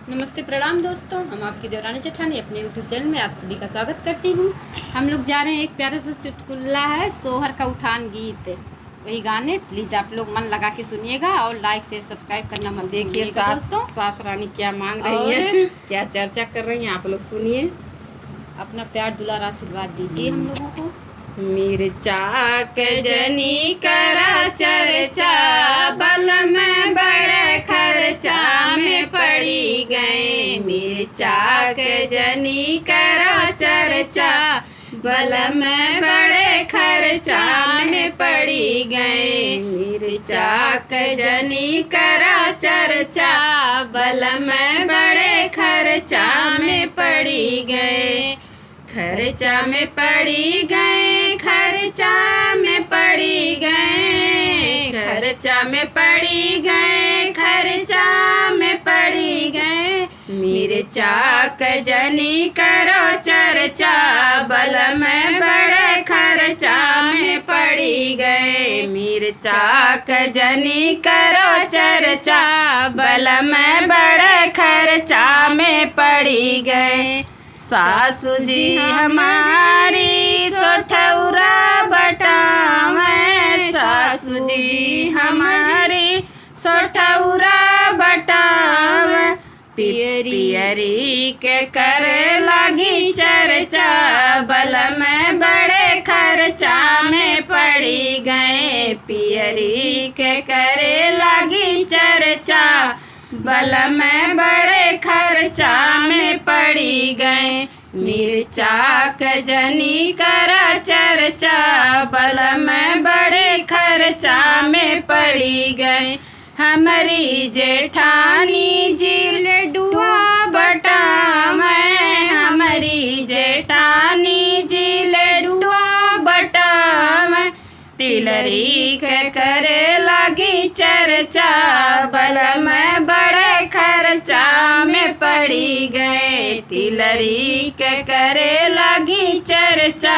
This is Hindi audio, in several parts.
नमस्ते प्रणाम दोस्तों, हम आपकी देवरानी जेठानी अपने यूट्यूब चैनल में आप सभी का स्वागत करती हूँ। हम लोग जा रहे हैं, एक प्यारा सा चुटकुला है, सोहर का उठान गीत, वही गाने। प्लीज़ आप लोग मन लगा के सुनिएगा और लाइक शेयर सब्सक्राइब करना मत देखिए। दोस्तों सास रानी क्या मांग रही है, क्या चर्चा कर रही हैं, आप लोग सुनिए। अपना प्यार दुलार आशीर्वाद दीजिए हम लोगों को। मिर्चा के जनी करा चर्चा, बल में बड़े खर्चा में पड़ी गए। मिर्चा के जनी करा चर्चा, बल में बड़े खर्चा में पड़ी गए। मिर्चा के जनी करा चर्चा, बल में बड़े खर्चा में पड़ी गए। खर्चा में पड़ी गए, खर्चा में पड़ी गए, खर्चा में पड़ी गए, खर्चा में पड़ी गए। मिर्चा के जनी करो चर्चा, बल में बड़े खर्चा में पड़ी गए। मिर्चा के जनी करो चर्चा, बल में बड़े खर्चा में पड़ी गए। सासू जी हमारी सोठौरा बटावे, सासू जी हमारी सोठौरा बटावे। पियरी के कर लगी चर्चा, बल में बड़े खर्चा में पड़ी गए। पियरी के करे लगी चर्चा, बल में बड़े खर्चा में पड़ी गए। मिर्चा के जनी करा चर्चा, बल में बड़े खर्चा में पड़ी गए। हमारी जेठानी जी लड्डुआ बटावे, हमारी जेठानी जी लड्डुआ बटावे। तिलरी के करे लगी चर्चा, बल में बड़े खर्चा में पड़ी गए। तिलरी के करे लगी चर्चा,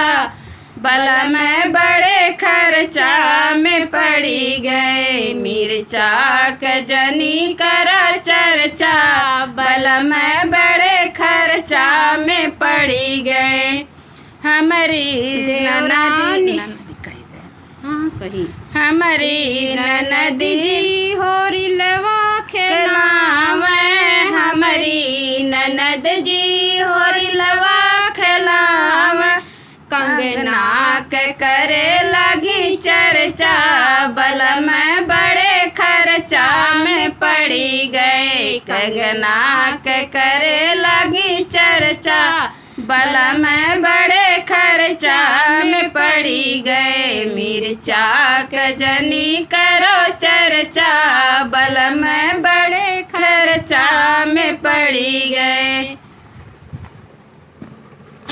बल में बड़े खर्चा में पड़ी गए। मिर्चा के जनी करा चर्चा, बल में बड़े खर्चा में पड़ी गए। हमारी ननदी, हाँ सही, हमारी ननद जी होरी लवा खिलावे, हमारी ननद जी होरी लवा खिलावे। कंगना के करे लगी चर्चा, बल में बड़े खर्चा में पड़ी गए। कंगना के करे लगी चर्चा, बल में बड़े खर्चा में पड़ी गए। मिर्चा के जनी करो चर्चा, बल में बड़े खर्चा में पड़ी गए।